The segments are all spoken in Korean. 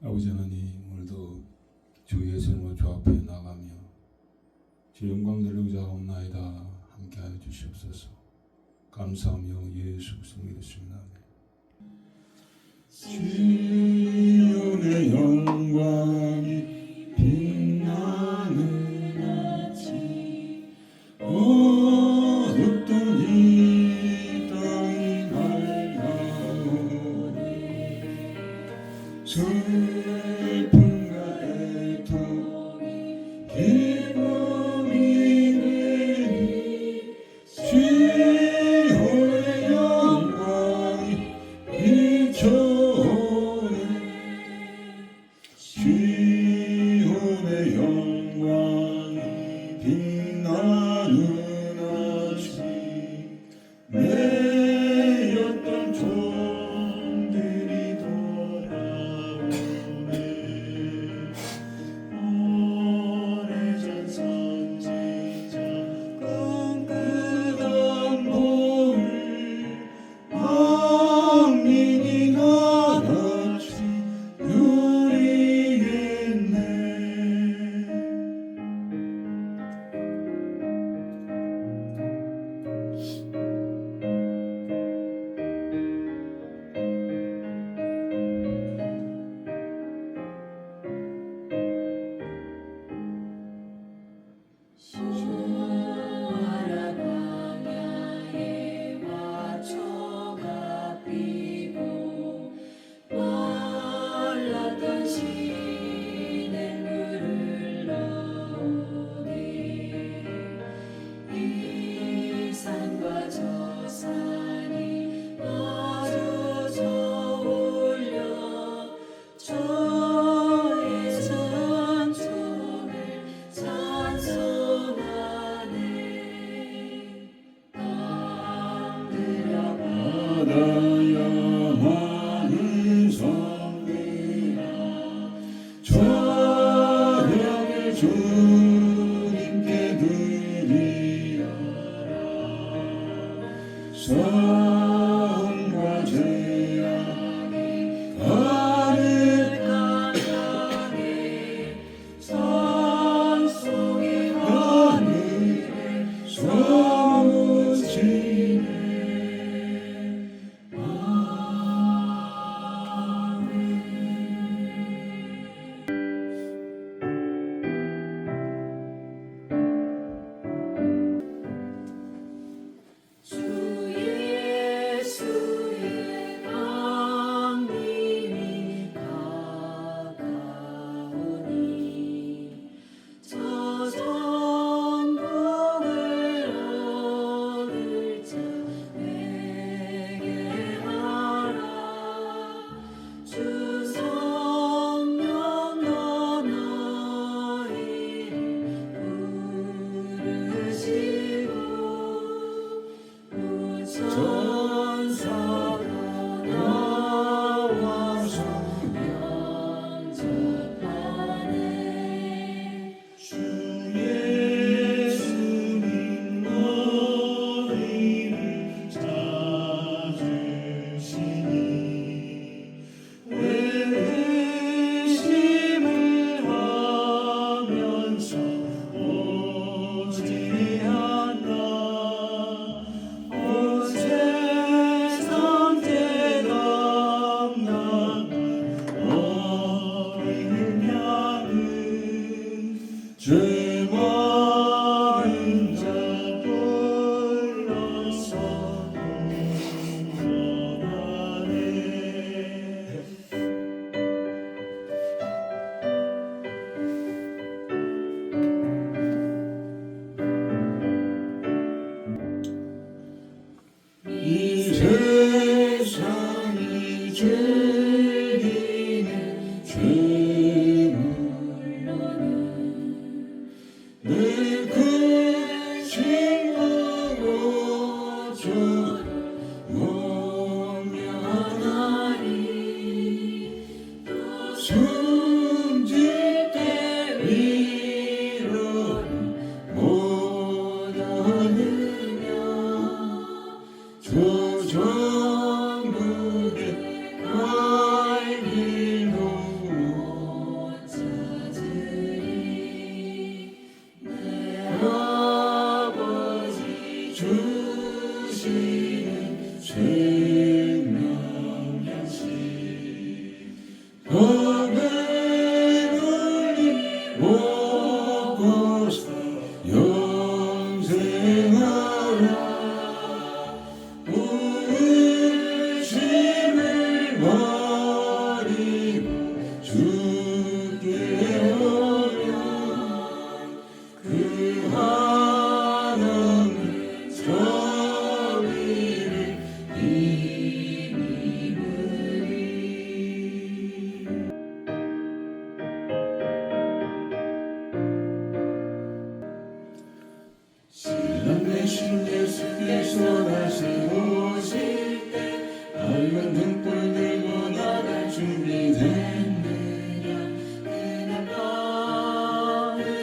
아버지 하나님, 오늘도 주 예수님을 주 앞에 나가며 주 영광 돌리고자 하옵나이다. 함께하여 주시옵소서. 감사하며 예수 그리스도 믿습니다. 주의 영광이 빛나는 아침 어둡던 이 땅이 밝아오네. 슬픔과 애통이 기쁨이 되니 주의 영광이 비춰오네. 주의 영광이 빛나는 아침 매였던 종들이 돌아오네. 오래전 선지자 꿈꾸던 복을 왕민이 나같이 누리겠네. 주와라 광야에 화초가 피고 말랐던 시냇물을 흘러오네. 이 산과 저 산이 마주쳐 올려 주의 찬송을 찬송하네. 땅들아 바다야 많은 섬들아 찬양을 주님께 드리어라. 사랑과 죄악이 가득한 땅에 찬송이 하늘에 솟으시네. 주 예수의 강림이 가까우니 저 천국을 얻을 자 내게 하라. 주 성령 너희를 부르시고 전사가 나와서 영접하네. 주 예수님 너희를 찾으시니 외심을 하면서 오지 않나. 세상 대담난 어린 양은 죄 많은 자 불러서 구원하네. 이 세상이 즐기는 죄물로는 늘 근심하고 저를 모면하리. 또 숨질 때 위로를 못 얻으며 조정국의 갈길로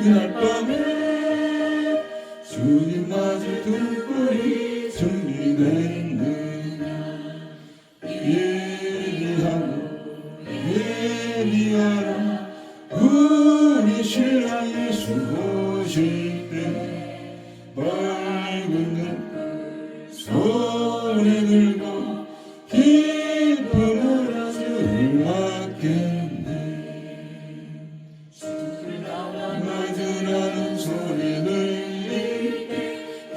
그날 밤에 주님 맞을 등불이 준비됐느냐 예비하라 우리 신랑 예수 오실 때 밝은 눈 손에 들고 기쁨으로 주를 맞겠네 맞으라는 소리 들릴 때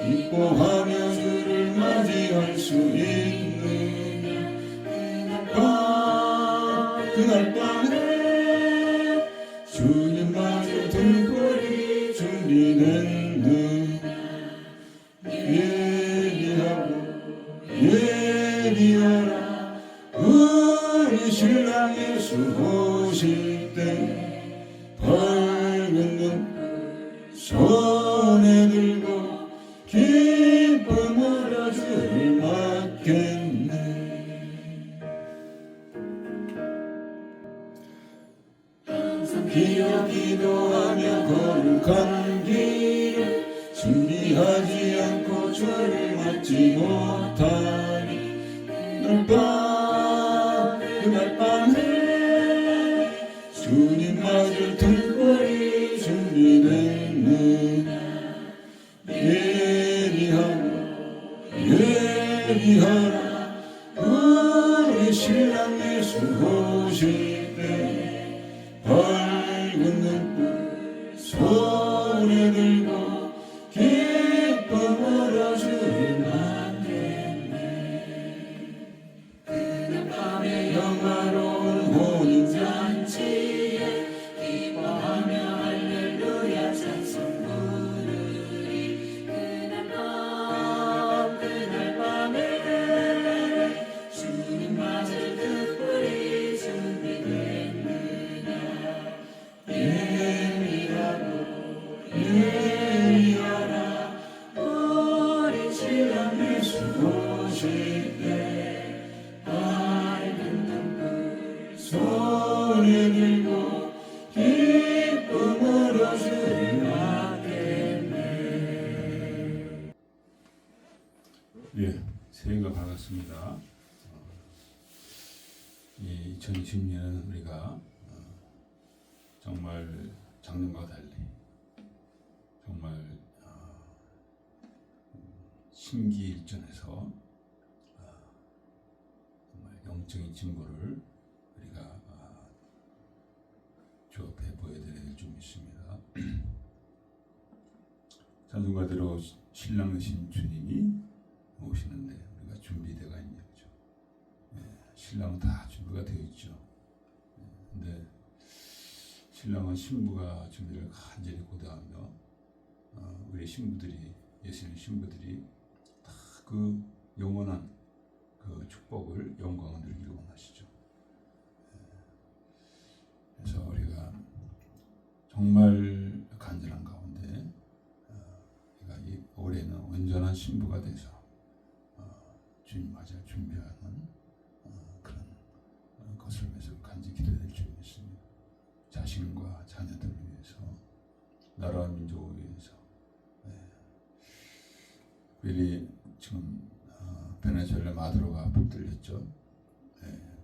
기뻐하며 주를 맞이할 수 있느냐 그날 밤에 주님 맞을 등불이 준비됐느냐 예비하라 우리 신랑 예수 오실 때 밝은 눈 손에 들고 기쁨으로 주를 맞겠네 항상 기도하며 거룩한 길을 준비하지 않고 주를 맞지 못하니 그날 밤에 주님 맞을 등불이 준비됐느냐 예비하라 우리 신랑 예수 오실 때 밝은 눈불 손에 들고 기쁨으로 주를 맞겠네 그날 밤에 영화로운 혼인잔치에 기뻐하며 할렐루야 찬송 부르리 그날 밤에 주님 맞을 등불이 준비됐느냐 예비하라 우리 신랑 예수 오실 때 밝은 등불 손에 들고 기쁨으로 주를 맞겠네. 예, 새해가 밝았습니다. 2020년은 우리가 정말 작년과 달리 정말 신기일전에서 정말 영적인 증거를 우리가 주 앞에 보여드릴 좀 있습니다. 찬송가대로 신랑 되신 주님이 오시는데 우리가 준비되어 있냐 그죠? 신랑은 다 준비가 되어 있죠. 근데 신랑은 신부가 준비를 간절히 고대하며 우리 신부들이 예수님 신부들이 다 그 영원한 그 축복을 영광을 누리기를 원하시죠. 그래서 우리가 정말 간절한 가운데 우리가 이 올해는 온전한 신부가 돼서 주님 맞아 준비하는 그런 것을 위해서 간절히 기도될 줄 믿습니다. 자신과 자녀들을 위해서 나라와 민족을 위해서 우리 지금 베네수엘라 마두로가 붙들렸죠.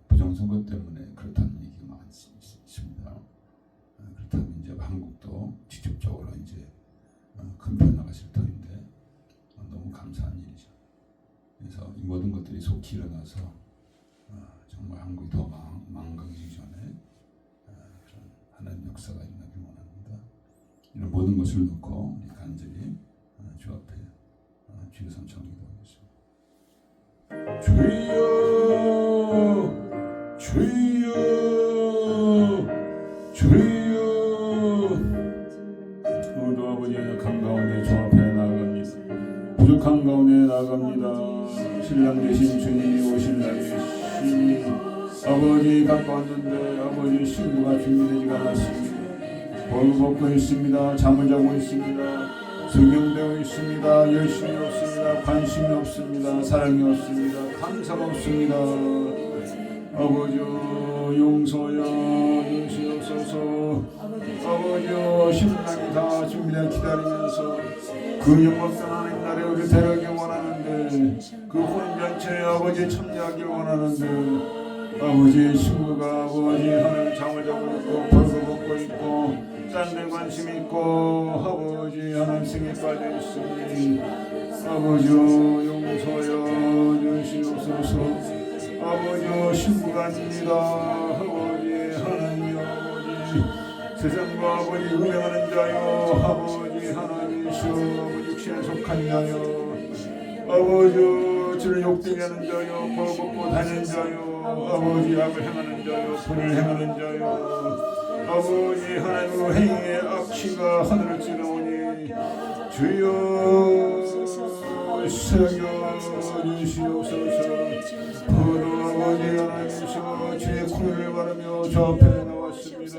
부정선거 때문에 그렇다는 얘기가 많습니다. 그렇다면 이제 한국도 직접적으로 이제 큰 변화가 있을 터인데 너무 감사한 일이죠. 그래서 이 모든 것들이 속히 일어나서 정말 한국이 더 망가지기 전에 그런 하나님 역사가 일어나길 원합니다. 이런 모든 것을 놓고 우리 간절히 주 앞에 주의 삼창 기도하겠습니다. 주여 주여 주여 오늘도 아버지 연약한 가운데 주 앞에 나아갑니다. 부족한 가운데 나아갑니다. 신랑 되신 주님이 오실 날이 있으니 아버지 갖고 왔는데 아버지 신부가 준비되지가 않았습니다. 벌벗고 있습니다. 잠을 자고 있습니다. 성경되어 있습니다. 열심이 없습니다. 관심이 없습니다. 사랑이 없습니다. 감사가 없습니다. 아버지 용서여 주시옵소서. 아버지여 신랑이 다 준비되어 기다리면서 그 영광스러운 하나님 나라에 우리 데려가기 원하는데 그 혼전체에 아버지 참여하길 원하는데 아버지 신부가 아버지 하늘 잠을 자고 있고 벌거 벗고 있고 딴 데 관심 있고 아버지 하나님 생에 빠져 있으니 아버지여 용서여 주시옵소서. 아버지여 신부가 아닙니다. 아버지 하나님 아버지 세상과 아버지 음행하는 자여 아버지 하나님이시여 아버지 육신에 속한 자여 아버지 주를 욕되게 하는 자여 벌벗고 다니는 자여 아버지 악을 행하는 자여 불을 행하는 자여 아버지 하나님의 행위의 악취가 하늘을 찌르오니 주여 새겨 주시옵소서. 포도 아버지 하나님이시여 주의 코를 바르며 저 앞에 나왔습니다.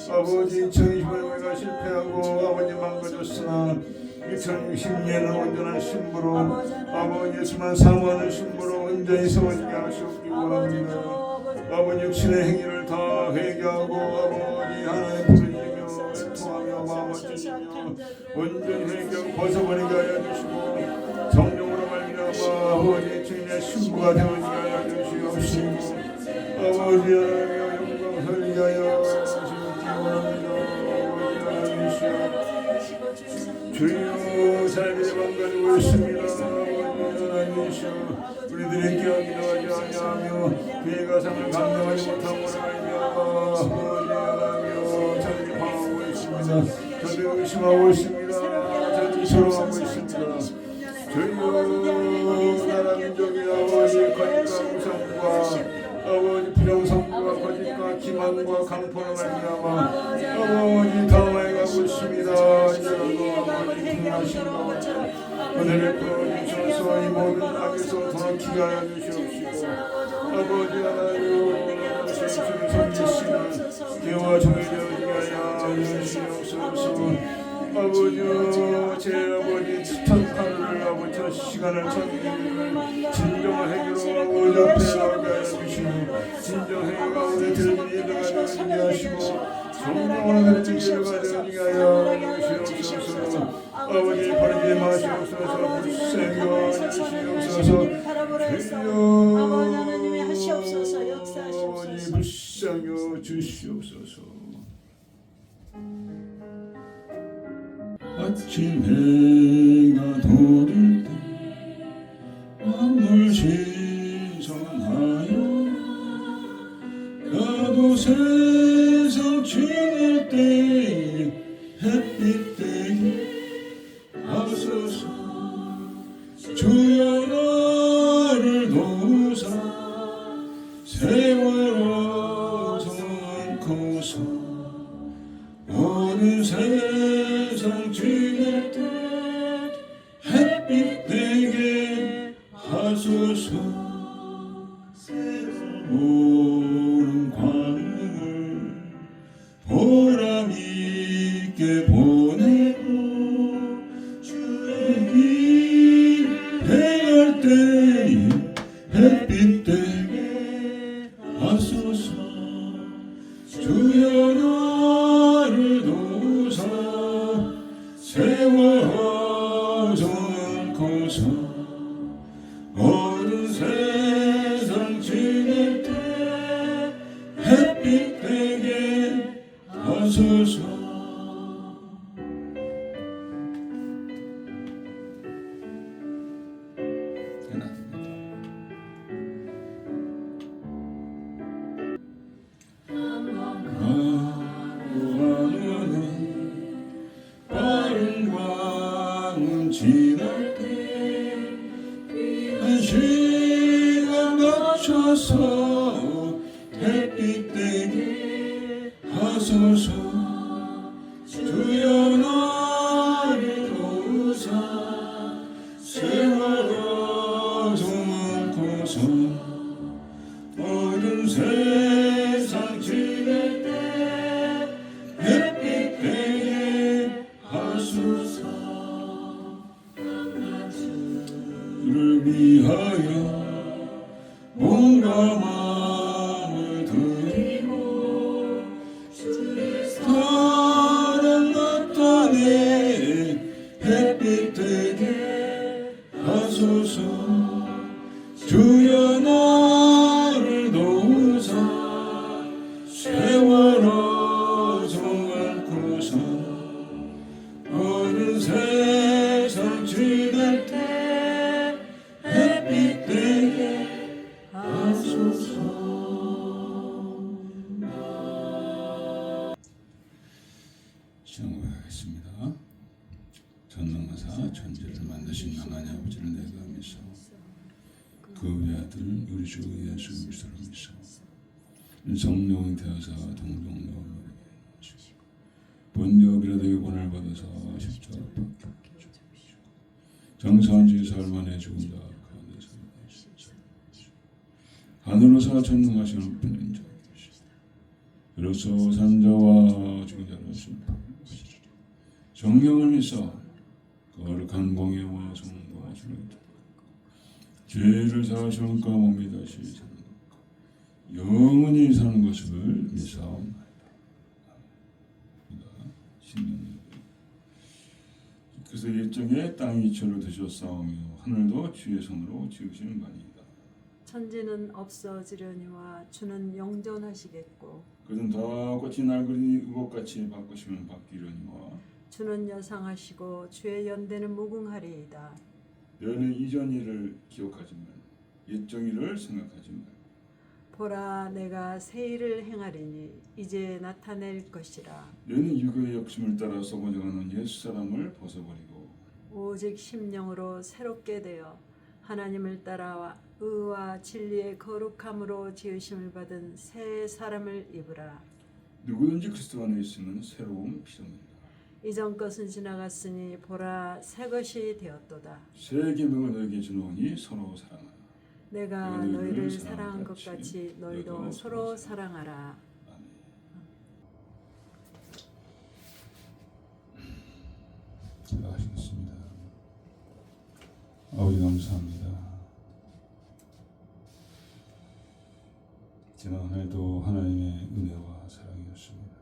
아버지 2025년가 실패하고 아버지 망가졌으나 2060년은 온전한 신부로 아버지 예수만 사모하는 신부로 온전히 세워지게 하시옵기 원합니다. 아버지 육신의 행위를 다 회개하고 아버지 하나님 부르짖으며 애통하며 마음을 찢으며 온전히 회개하고 벗어버리게 하여 주시고 성령으로 말미암아 아버지 주님의 신부가 되어지게 하여 주시옵시고 아버지 하나님의 영광 설리게 하여 주시옵기 원합니다. 주여 삶의 망가지고 있습니다. 아버지 하나님이시여 우리들의 기억이 나가지 아니하며 그의 가상을 감당하지 못함으로 말미암아 아버지 하나님이여 저들이 방황하고 있습니다. 저들이 의심하고 있습니다. 저들이 서러워하고 있습니다. 주여 나라 민족이 아버지 거짓과 우상과 아버지 부정선과 거짓과 기만과 강포로 말미암아 아버지 당황해가고 있습니다. 이제라도 아버지 분하신 가운데 은혜를 부어주셔서 이 모든 악에서 돌아키게 하여 주시옵시고 아버지 하나님 주를 섬기시는 기와 종이 되어지게 하여 주시옵소서. 아버지여 제 아버지 숱한 하루를 아버지 저 시간을 천기를 진정한 행위로 아버지 앞에 나오게 하여 주시고 진정 행위 가운데 들기 일어나게 하시고 성령으로 들기 일어나게 하여 주시옵소서. 아버지 버리지 마시옵소서. 불쌍히 주시옵소서. 주여 아버지 하나님이 하시옵소서. 역사하시옵소서. 아버지 불쌍히 주시옵소서. 아침 해가 돋을 때 만물 신선하여 나도 세상 지낼 때 햇빛 되게 하소서. 주여 나를 도우사 세월호 정코서 오는 세상 지낼 때 햇빛 되게 하소서. 새로운 광명을 보람 있게 보내고 주의 길 행할 때에 햇빛 되게 하소서. 주여 나를 도우사 세워 정코서 어두운 세상 지낼 때 햇빛 되게 하소서. 빠른 광은 지날 때 한 시간 맞춰서 햇빛 되게 하소서. 주여 나를 도우사 세월호 정코서 어두운 세상 지낼 때 햇빛 되게 하소서. 주를 위하여 몸과 마음을 드리고 주의 시작하겠습니다. 전능하사 천지를 만드신 하나님 아버지를 내가 믿소. 그 외아들 우리 주 예수 그리스도를 믿소. 성령이 되어서 동정녀 본여 비라되게 본을 받아서 십자가로 박혀 정사한지 살만해 죽은 자 가운데서 하늘로서 전능하신 분인 자 그로서 산자와 죽은 자를 심판하시리라. 성령을 믿사 거룩한 공예와 성령과 진리를 죄를 사하시는 까몸이 다시 사는 것 영원히 사는 것을 믿사옵나이다. 그래서 일정에 땅이 저를 드셨사오며 하늘도 주의 손으로 지으신 바니이다. 천지는 없어지려니와 주는 영존하시겠고 그는 다 꽃이 낡으니 의복같이 바꾸시면 바뀌려니와 주는 여상하시고 주의 연대는 무궁하리이다. 너는 이전 일을 기억하지 말고 옛적 일을 생각하지 말고 보라 내가 새 일을 행하리니 이제 나타낼 것이라. 너는 유교의 욕심을 따라 썩어져가는 옛사람을 벗어버리고 오직 심령으로 새롭게 되어 하나님을 따라와 의와 진리의 거룩함으로 지으심을 받은 새 사람을 입으라. 누구든지 그리스도 안에 있으면 새로운 피조물이다. 이전 것은 지나갔으니 보라 새 것이 되었도다. 새 계명을 너에게 주노니 서로 사랑하라. 내가 너희를 사랑한 것 같이 너희도 서로 사랑하라. 아멘. 기도하시겠습니다. 아버지 감사합니다. 지난 한 해도 하나님의 은혜와 사랑이었습니다.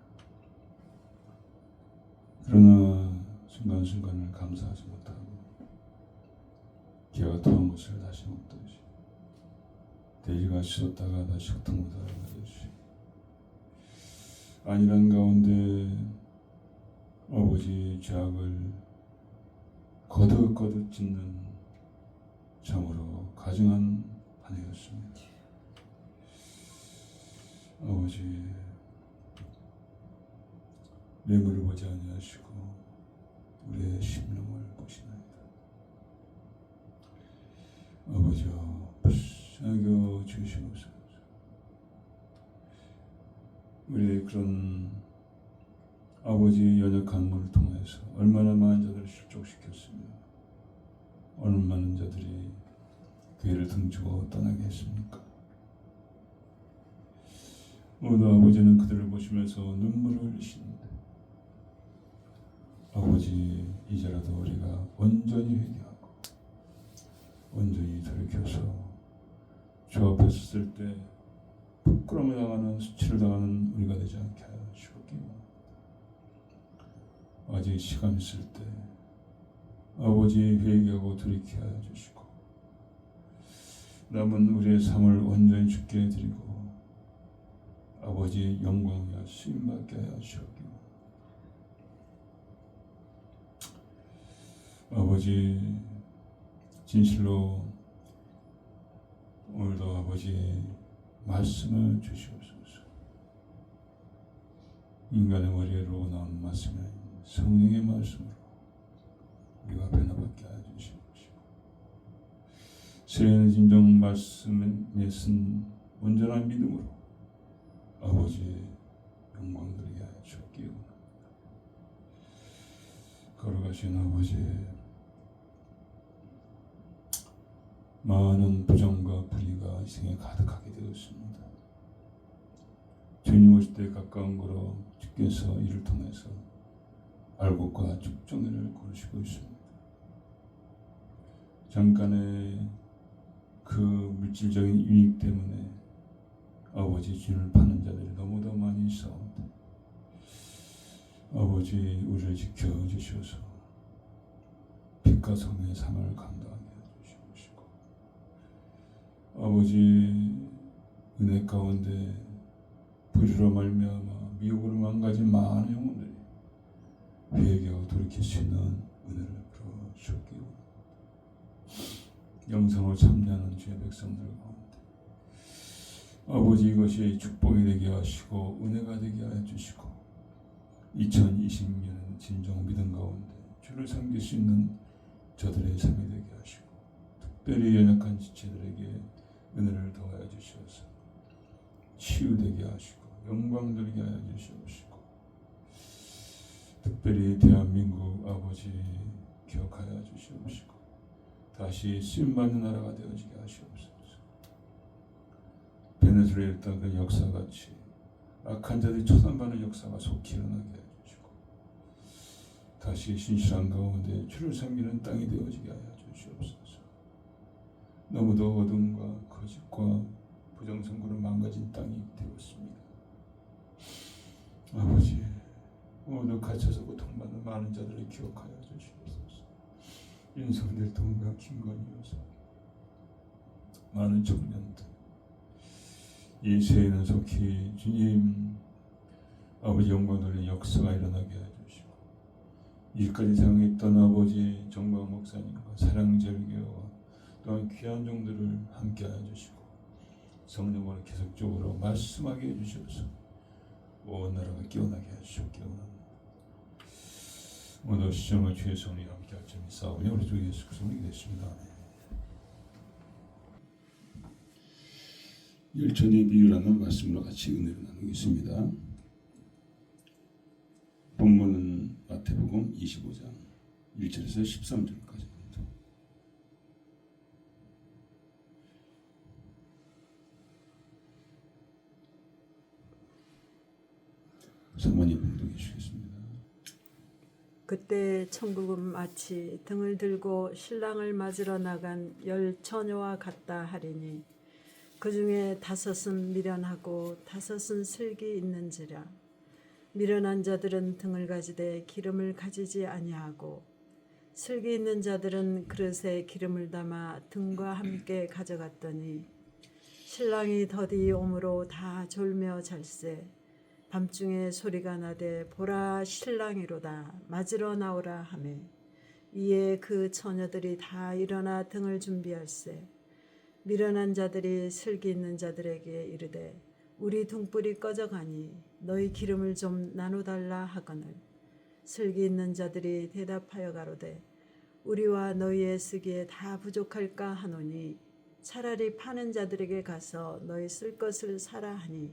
그러나 순간순간을 감사하지 못하고 기가 토한 것을 다시 먹듯이 돼지가 씻었다가 다시 흙탕물다가 가듯이 안일한 가운데 아버지 죄악을 거듭거듭 짓는 참으로 가증한 한 해였습니다. 아버지 매물을 보지 아니하시고 우리의 심령을 보시나이다. 아버지여 불쌍하게 주시옵소서. 우리의 그런 아버지 연약한 물을 통해서 얼마나 많은 자들을 실족시켰으며 어느 많은 자들이 교회를 등지고 떠나게 했습니까? 모두 아버지는 그들을 보시면서 눈물을 흘리시는데 아버지 이제라도 우리가 온전히 회개하고 온전히 돌이켜서 주 앞에 섰을 때 부끄러움을 당하는 수치를 당하는 우리가 되지 않게 하여 주옵기 원합니다. 아직 시간 있을 때 아버지 회개하고 돌이켜 하여 주시고 남은 우리의 삶을 온전히 주께 드리고 아버지 영광이여 쓰임받게 하여 주옵기 원합니다. 아버지 진실로 오늘도 아버지 말씀을 주시옵소서. 인간의 머리로 나온 말씀이 아닌 성령의 말씀으로 우리가 변화받게 하여 주시옵시고 세례는 진정 말씀에 쓴 온전한 믿음으로 아버지 영광 드리게 하여 주옵기 원합니다. 걸어가신 아버지 많은 부정과 불의가 이 생에 가득하게 되었습니다. 주님 오실 때 가까운 거로 주께서 이를 통해서 알곡과 죽정이를 고르시고 있습니다. 잠깐의 그 물질적인 유익 때문에 아버지 주님을 파는 자들이 너무도 많이 있사옵니다. 아버지 우리를 지켜주셔서 빛과 성의 삶을 감당하게 해주시고 아버지 은혜 가운데 불의로 말미암아 미혹으로 망가진 많은 영혼들이 회개하고 돌이킬 수 있는 은혜를 베풀어 주옵기 원합니다. 영성을 참여하는 주의 백성들 가운데 아버지 이것이 축복이 되게 하시고 은혜가 되게 하여 주시고 2020년에는 진정 믿음 가운데 주를 섬길 수 있는 저들의 삶이 되게 하시고 특별히 연약한 지체들에게 은혜를 더하여 주시옵소서. 치유되게 하시고 영광 돌게 하여 주시옵시고 특별히 대한민국 아버지 기억하여 주시옵시고 다시 쓰임받는 나라가 되어지게 하시옵소서. 베네수엘에 있던 그 역사같이 악한 자들이 처단받는 역사가 속히 일어나게 하여 주시고 다시 신실한 가운데 주를 섬기는 땅이 되어지게 하여 주시옵소서. 너무도 어둠과 거짓과 부정선거로 망가진 땅이 되었습니다. 아버지, 오늘 갇혀서 고통받는 많은 자들을 기억하여 주시옵소서. 윤석열 동과 김건희 여사, 많은 청년들, 이 세에는 속히 주님 아버지 영광 돌리는 역사가 일어나게 해 주시고 이까지 사용했던 아버지 정광 목사님과 사랑절교와 또한 귀한 종들을 함께 하여 주시고 성령으로 계속적으로 말씀하게 해 주셔서 온 나라가 깨어나게 하시옵기 원합니다. 오늘 시청을 주의 손이 함께 할 점이 싸우며 우리 주 예수 그리스도 되겠습니다. 열천의 비유라는 말씀으로 같이 은혜를 나누겠습니다. 본문은 마태복음 25장 1절에서 13절까지입니다. 사모님 봉독해 주시겠습니다. 그때 천국은 마치 등을 들고 신랑을 맞으러 나간 10 처녀와 같다 하리니 그 중에 5은 미련하고 5은 슬기 있는지라. 미련한 자들은 등을 가지되 기름을 가지지 아니하고 슬기 있는 자들은 그릇에 기름을 담아 등과 함께 가져갔더니 신랑이 더디 오므로 다 졸며 잘세. 밤중에 소리가 나되 보라 신랑이로다 맞으러 나오라 하매 이에 그 처녀들이 다 일어나 등을 준비할세. 미련한 자들이 슬기 있는 자들에게 이르되 우리 등불이 꺼져가니 너희 기름을 좀 나눠달라 하거늘 슬기 있는 자들이 대답하여 가로되 우리와 너희의 쓰기에 다 부족할까 하노니 차라리 파는 자들에게 가서 너희 쓸 것을 사라 하니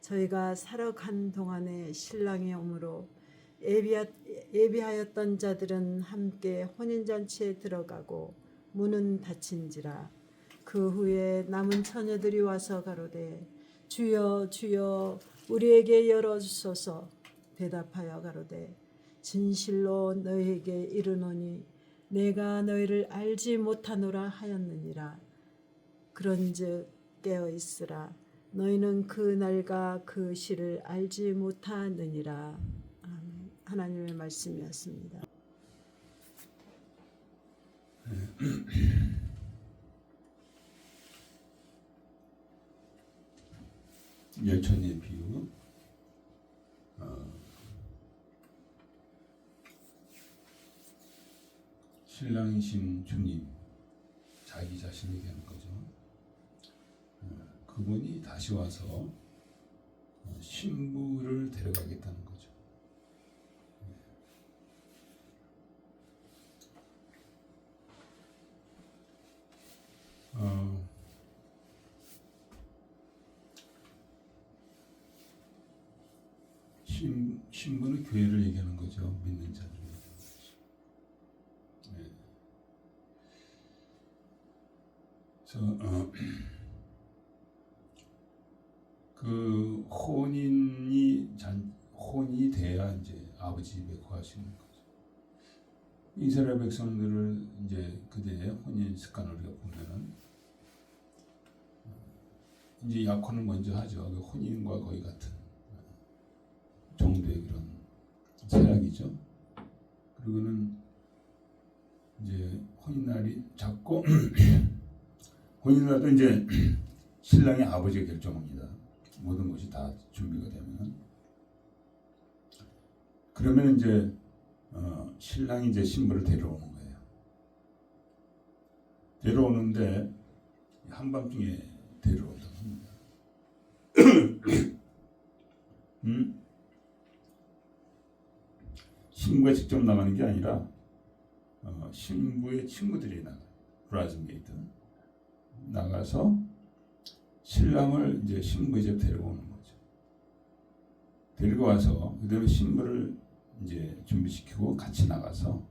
저희가 사러 간 동안에 신랑이 오므로 예비하였던 자들은 함께 혼인잔치에 들어가고 문은 닫힌지라. 그 후에 남은 처녀들이 와서 가로되 주여 주여 우리에게 열어주소서. 대답하여 가로되 진실로 너희에게 이르노니 내가 너희를 알지 못하노라 하였느니라. 그런즉 깨어 있으라. 너희는 그 날과 그 시를 알지 못하느니라. 아멘. 하나님의 말씀이었습니다. 열천의 비유. 신랑이신 주님, 자기 자신에게 하는 거죠. 그분이 다시 와서 신부를 데려가겠다는 거죠. 신부는 교회를 얘기하는 거죠. 믿는 자를 얘기하는 거죠. 네. 그래서 그 혼이 돼야 이제 아버지 집에 거하시는 거죠. 이스라엘 백성들을 이제 그대의 혼인 습관을 우리가 보면은 이제 약혼을 먼저 하죠. 그 혼인과 거의 같은 정도의 그런 세락이죠. 그리고는 이제 혼인날이 잡고 혼인날도 이제 신랑의 아버지가 결정합니다. 모든 것이 다 준비가 되면 그러면 이제 신랑이 이제 신부를 데려오는 거예요. 데려오는데 한밤중에 데려온다고 합니다. 신부가 직접 나가는 게 아니라 신부의 친구들이 나가요. 브라즈메이드 나가서 신랑을 이제 신부의 집 데리고 오는 거죠. 데리고 와서 그대로 신부를 이제 준비시키고 같이 나가서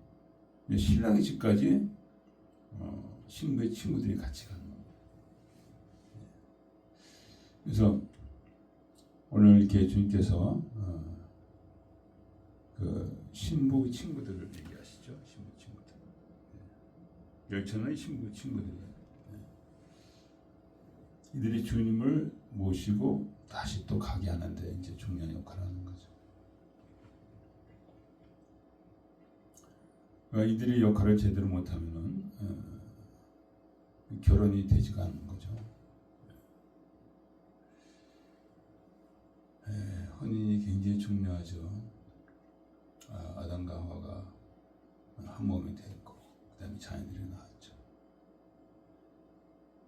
이제 신랑의 집까지 신부의 친구들이 같이 가는 거예요. 그래서 오늘 이렇게 주님께서 그 신부 친구들을 얘기하시죠. 신부 친구들. 열천의 신부 친구들이에요. 이들이 주님을 모시고 다시 또 가게 하는데 이제 중요한 역할을 하는 거죠. 그러니까 이들이 역할을 제대로 못하면은 결혼이 되지가 않는 거죠. 혼인이 굉장히 중요하죠. 아담과 하와가 한 몸이 됐고 그다음에 자녀들이 나왔죠.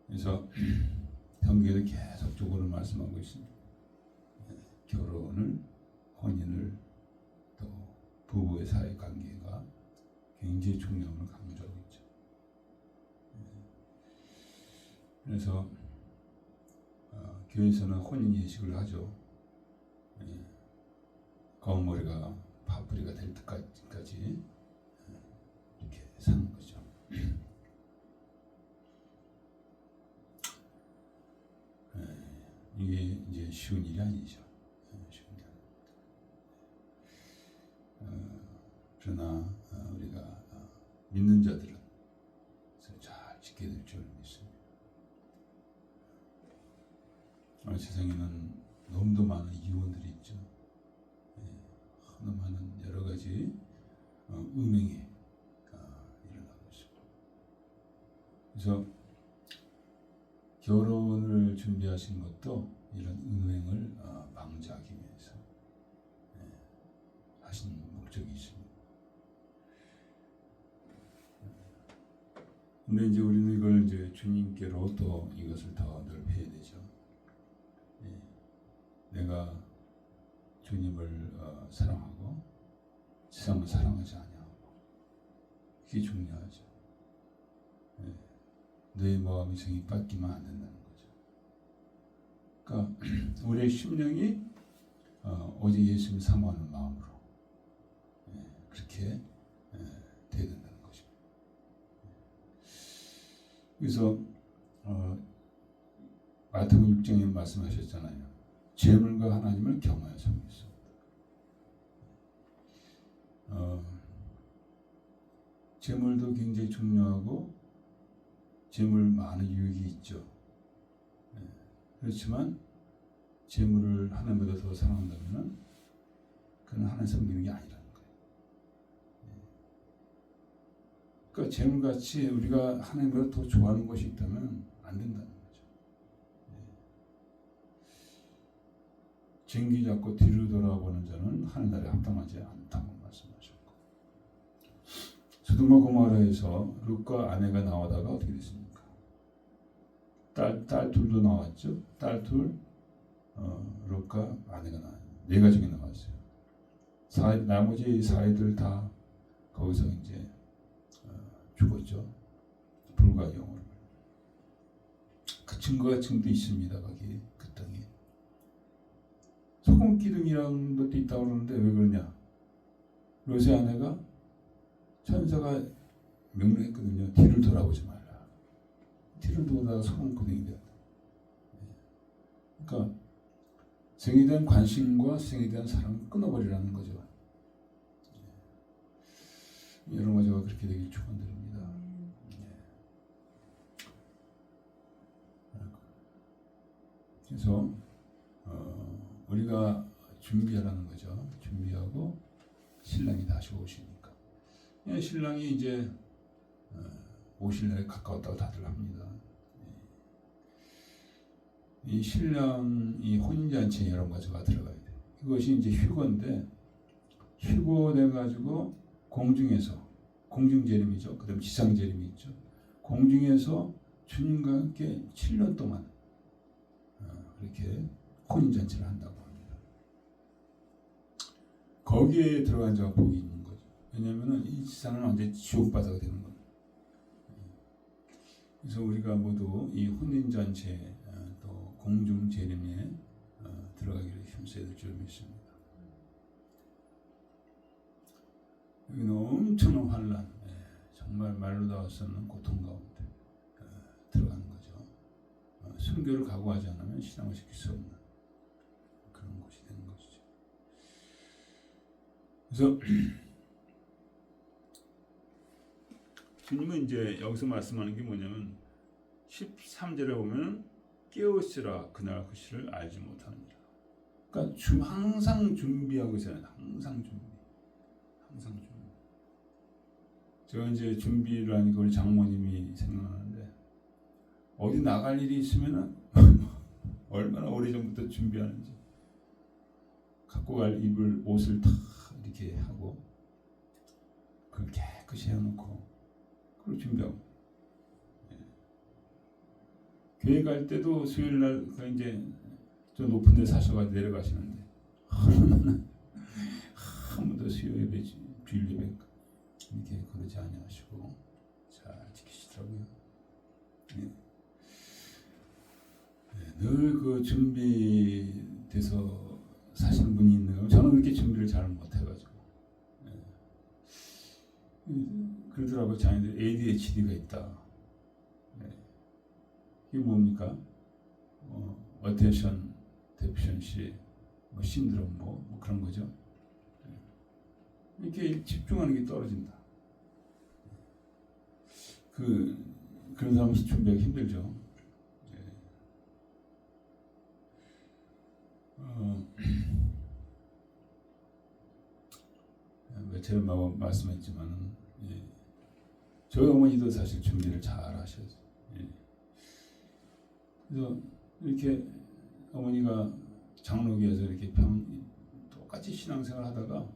그래서 성경에서 계속적으로 말씀하고 있습니다. 결혼을, 혼인을, 또 부부의 사이 관계가 굉장히 중요함을 강조하고 있죠. 그래서 교회에서는 혼인 예식을 하죠. 검은 머리가 파뿌리가 될 때까지 이렇게 사는 거죠. 이게 이제 쉬운 일이 아니죠. 쉬운 일 아닙니다. 그러나 우리가 믿는 자들은 잘 지켜야 될 줄 믿습니다. 세상에는 너무도 많은 이혼들이 있죠. 너무 많은 여러 가지 음행이 일어나고 있습니다. 그래서 결혼을 준비하신 것도 이런 음행을 방지하기 위해서 하신 목적이 있습니다. 근데 이제 우리는 이걸 이제 주님께로 또 이것을 더 넓혀야 되죠. 내가 주님을 사랑하고 세상을 사랑하지 아니하고 이게 중요하죠. 내 마음의 성이 뺏기면 안 된다는 거죠. 그러니까 우리의 심령이 오직 예수님 사모하는 마음으로 그렇게 돼야 된다는 것입니다. 그래서 마태복음 6장에 말씀하셨잖아요. 재물과 하나님을 겸하여 섬겼습니다. 재물도 굉장히 중요하고 재물 많은 유익이 있죠. 그렇지만 재물을 하나님보다 더 사랑한다면 그는 하나님 섬기는 게 아니라는 거예요. 그러니까 재물같이 우리가 하나님보다 더 좋아하는 것이 있다면 안 된다는 거죠. 쟁기 잡고 뒤를 돌아보는 자는 하늘나라에 합당하지 않다고 말씀하셨고, 소돔과 고모라에서 룻과 아내가 나오다가 어떻게 됐습니까? 딸 둘도 나왔죠. 딸 둘, 룻과 아내가 나와요. 네 가족이 나왔어요. 나머지 사이들 다 거기서 이제 죽었죠. 불과 영으로. 그 증거가 지금도 있습니다. 거기 그 땅에. 소금 기둥이라는 것도 있다고 그러는데 왜 그러냐? 롯의 아내가 천사가 명령했거든요. 뒤를 돌아보지 말라. 뒤를 돌아다가 소금 기둥이 되었다. 그러니까 생에 대한 관심과 생에 대한 사랑을 끊어버리라는 거죠. 이런 거죠. 그렇게 되길 축원드립니다. 그래서 우리가 준비하라는 거죠. 준비하고 신랑이 다시 오시니까. 신랑이 이제 오실 날에 가까웠다고 다들 합니다. 이 신랑, 이 혼인잔치에 여러 가지가 들어가야 돼요. 이것이 이제 휴거인데, 휴거 돼가지고 공중에서, 공중재림이죠. 그 다음에 지상재림이 있죠. 공중에서 주님과 함께 7년 동안 그렇게 혼인잔치를 한다고 합니다. 거기에 들어간 자가 복이 있는 거죠. 왜냐하면은 이 세상은 완전히 지옥바다가 되는 거예요. 그래서 우리가 모두 이 혼인잔치 또 공중재림에 들어가기를 힘써야 될 줄 믿습니다. 여기는 엄청난 환란, 정말 말로 닿을 수 없는 고통 가운데 들어가는 거죠. 순교를 각오하지 않으면 신앙을 지킬 수 없는 그런 곳이 되는 것이죠. 그래서 주님은 이제 여기서 말씀하는 게 뭐냐면 13절에 보면 깨우치라 그날 그 시를 알지 못하느니라. 그러니까 항상 준비하고 있어요. 항상 준비. 제가 이제 준비를 하니까 우리 장모님이 생각나는데 어디 나갈 일이 있으면은 얼마나 오래전부터 준비하는지 갖고 갈 입을 옷을 다 이렇게 하고 그걸 깨끗이 해놓고 그걸 준비하고 교회 갈 때도 수요일 날 그 이제 좀 높은 데 사셔가지고 내려가시는데 한 번도 수요 예배 주일 예배 이렇게 그러지 아니하시고 잘 지키시더라고요. 늘 그 준비돼서 사시는 분이 있네요. 저는 그렇게 준비를 잘 못해가지고 그러더라고요. 자녀들 ADHD가 있다. 이게 뭡니까? 어텐션 데피션시, 신드롬 뭐 그런 거죠. 이렇게 집중하는 게 떨어진다. 그런 사람은 준비하기 힘들죠. 제가 말씀했지만은 저희 어머니도 사실 준비를 잘 하셔서 그래서 이렇게 어머니가 장로교에서 이렇게 똑같이 신앙생활 하다가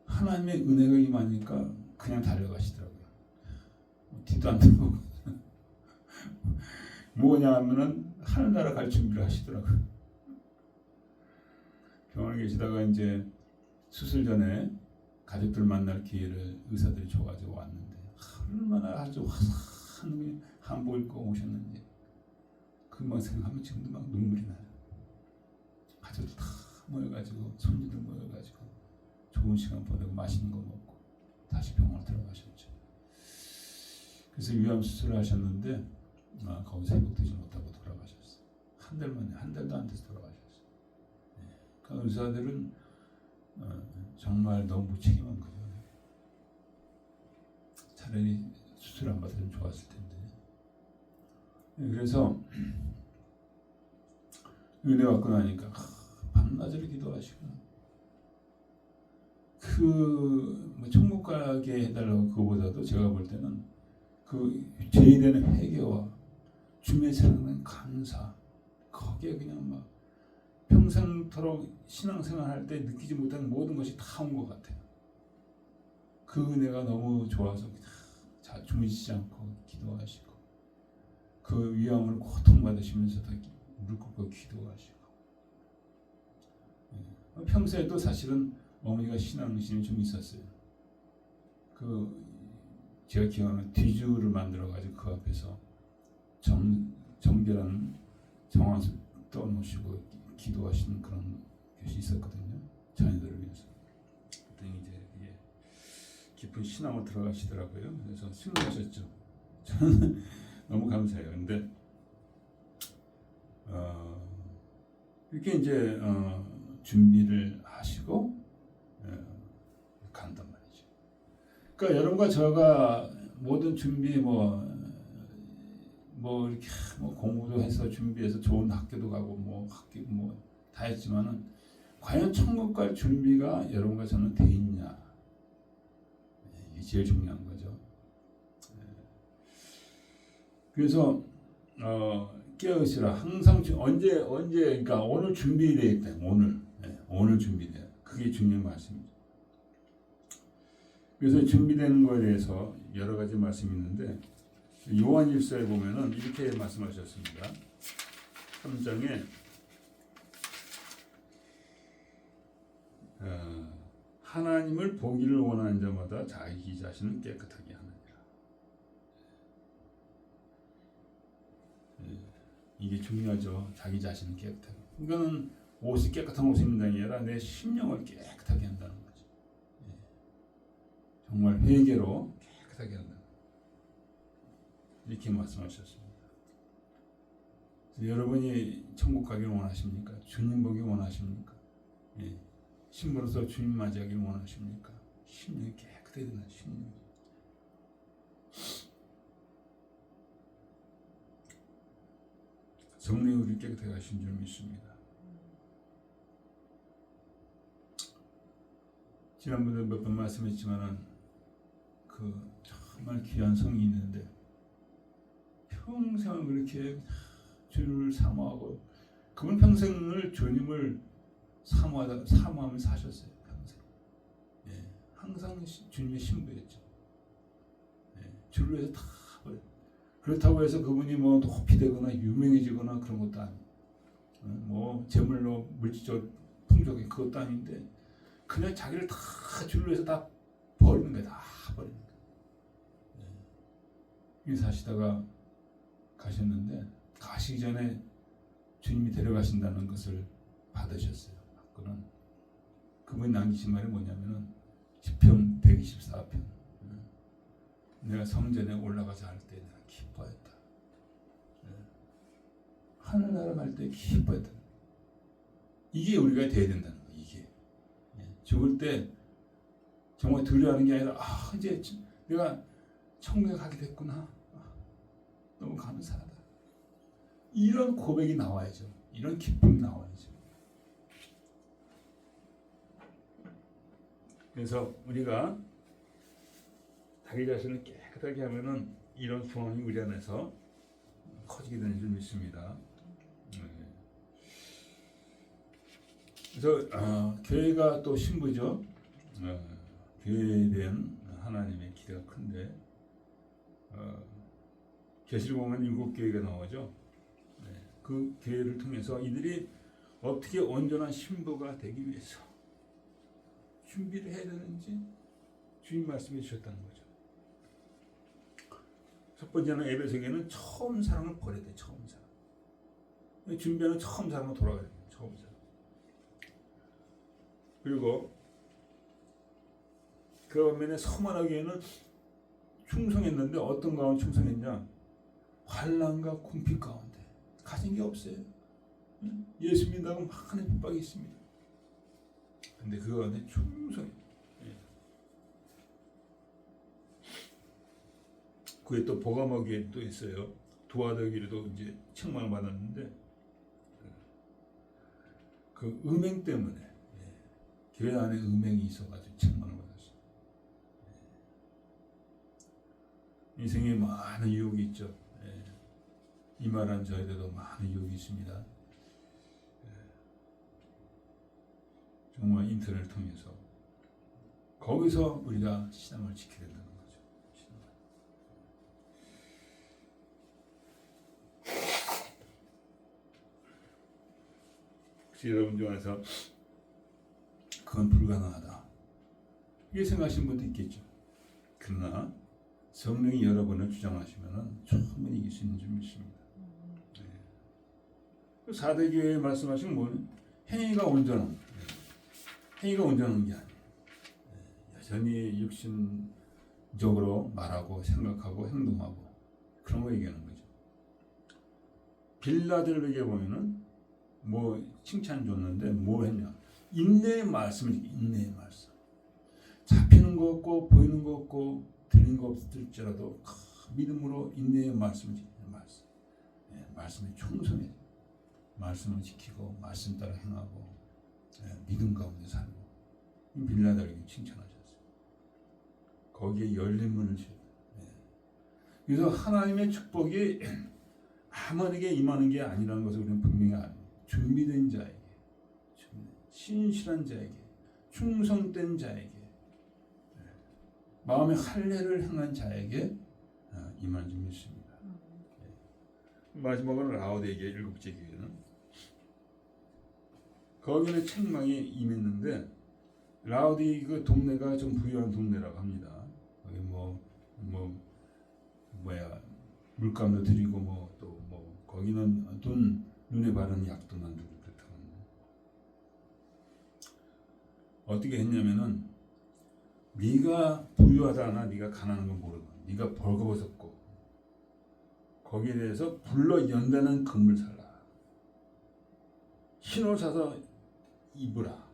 하나님의 은혜가 임하니까 그냥 달려가시더라고요. 뒤도 안 돌아보고 뭐냐 하면은 하늘나라 갈 준비를 하시더라고요. 병원에 계시다가 이제 수술 전에 가족들 만날 기회를 의사들이 줘가지고 왔는데 얼마나 아주 화사한 한복 입고 오셨는지 그만 생각하면 지금도 막 눈물이 나요. 가족들 다 모여가지고 손님들 모여가지고 좋은 시간 보내고 맛있는 거 먹고 다시 병원에 들어가셨죠. 그래서 위암 수술을 하셨는데 거기서 회복되지 못하고 돌아가셨어요. 한 달도 안 돼서 돌아가셨어요. 그 의사들은 정말 너무 무책임한 거죠. 차라리 수술 안 받으면 좋았을 텐데. 그래서 은혜 받고 나니까 밤낮으로 기도하시고 뭐 천국 가게 해달라고 그거보다도 제가 볼 때는 그 죄에 대한 회개와 주님의 사랑하는 감사 거기에 그냥 막 평생토록 신앙생활할 때 느끼지 못한 모든 것이 다 온 것 같아요. 그 은혜가 너무 좋아서 주무시지 않고 기도하시고 그 위암을 고통받으시면서도 무릎 꿇고 기도하시고 평소에도 사실은 어머니가 신앙심이 좀 있었어요. 제가 기억하는 뒤주를 만들어가지고 그 앞에서 정결한 정화수 떠놓으시고 기도하시는 그런 것이 있었거든요. 자녀들을 위해서. 그랬더니 이제 이게 깊은 신앙으로 들어가시더라고요. 그래서 승리하셨죠. 저는 너무 감사해요. 근데 이렇게 이제 준비를 하시고 간단 말이죠. 그러니까 여러분과 저가 모든 준비 뭐 이렇게 공부도 해서 준비해서 좋은 학교도 가고 학교 다 했지만은 과연 천국 갈 준비가 여러분과 저는 돼 있냐? 이게 제일 중요한 거죠. 그래서 깨어있으라 항상 언제 그러니까 오늘 준비되어 있다. 오늘 준비돼요. 그게 중요한 말씀이죠. 그래서 준비되는 거에 대해서 여러 가지 말씀이 있는데 요한일서에 보면은 이렇게 말씀하셨습니다. 3장에 하나님을 보기를 원하는 자마다 자기 자신을 깨끗하게 하느니라. 이게 중요하죠. 자기 자신을 깨끗하게. 이거는 옷이 깨끗한 옷을 입는다는 게 아니라 내 심령을 깨끗하게 한다는 거죠. 정말 회개로 깨끗하게 한다. 이렇게 말씀하셨습니다. 여러분이 천국 가기를 원하십니까? 주님 보기 원하십니까? 신부로서 주님 맞이하기를 원하십니까? 심령이 깨끗해야 되나? 심령이. 성령이 우리 깨끗하게 하신 줄 믿습니다. 지난번에 몇 번 말씀했지만은 정말 귀한 성이 있는데 평생을 그렇게 주를 사모하고 그분 평생을 주님을 사모하며 사셨어요. 평생. 항상 주님의 신부였죠. 주를 위해서 다 그렇다고 해서 그분이 뭐 높이 되거나 유명해지거나 그런 것도 아니고 뭐 재물로 물질적 풍족이 그것도 아닌데 그냥 자기를 다 주를 위해서 다 버리는 거예요. 다 버리는 거예요. 이 사시다가 가셨는데 가시기 전에 주님이 데려가신다는 것을 받으셨어요. 받고는 그분이 남기신 말이 뭐냐면은 시편 124편 내가 성전에 올라가자 할 때 내가 기뻐했다. 하늘나라 갈 때 기뻐했다. 이게 우리가 돼야 된다는 거예요. 이게 죽을 때 정말 두려워하는 게 아니라 이제 내가 천국에 가게 됐구나. 너무 감사하다. 이런 고백이 나와야죠. 이런 기쁨이 나와야죠. 그래서 우리가 자기 자신을 깨끗하게 하면은 이런 소원이 우리 안에서 커지게 되는 줄 믿습니다. 그래서 교회가 또 신부죠. 교회에 대한 하나님의 기대가 큰데 계시록 보면 7교회가 나오죠. 그 교회를 통해서 이들이 어떻게 온전한 신부가 되기 위해서 준비를 해야 되는지 주님 말씀해 주셨다는 거죠. 첫 번째는 에베소교회는 처음 사랑을 버려야 돼. 처음 사랑. 준비하는 처음 사랑으로 돌아가야 돼. 처음 사랑. 그리고 그 반면에 서만화 교회는 충성했는데 어떤 가운데 충성했냐? 환난과 궁핍 가운데 가진 게 없어요. 예수 믿는다고 많은 핍박이 있습니다. 근데 그 가운데 충성해. 그게 또 보가모 교회 또 있어요. 두아더 교회도 이제 책망을 받았는데 그 음행 때문에 교회 안에 음행이 있어가지고 책망을 받았어요. 인생에 많은 유혹이 있죠. 이 말한 저희들도 많은 유혹이 있습니다. 정말 인터넷을 통해서 거기서 우리가 신앙을 지켜야 된다는 거죠. 혹시 여러분 중에서 그건 불가능하다 이렇게 생각하시는 분도 있겠죠. 그러나 성령이 여러분을 주장하시면 충분히 이길 수 있는 줄 믿습니다. 사대교회에 말씀하신 뭐는 행위가 온전한 행위가 온전한 게 아니에요. 여전히 육신적으로 말하고 생각하고 행동하고 그런 거 얘기하는 거죠. 빌라델에게 보면은 뭐 칭찬 줬는데 뭐 했냐? 인내의 말씀을 인내의 말씀. 잡히는 거 없고 보이는 거 없고 들리는 거 없을지라도 믿음으로 인내의 말씀을 지키는 말씀. 말씀에 충성해. 말씀을 지키고 말씀 따라 행하고 믿음 가운데 살고 빌라델에게 칭찬하셨어요. 거기에 열린 문을 주셨다. 그래서 하나님의 축복이 아무에게 임하는 게 아니라는 것을 우리는 분명히 압니다. 준비된 자에게, 신실한 자에게, 충성된 자에게, 마음의 할례를 행한 자에게 임한 줄 믿습니다. 마지막으로 라오디게의 7째 교회는 거기는 책망이 임했는데 라우디 그 동네가 좀 부유한 동네라고 합니다. 거기 뭐야 물감도 드리고 또 거기는 돈 눈에 바르는 약도 만들고 그렇다고 합니다. 어떻게 했냐면은 네가 부유하다나 네가 가난한 건 모르고 네가 벌거벗었고 거기에 대해서 불러 연다는 금을 사라. 흰옷 사서 입으라.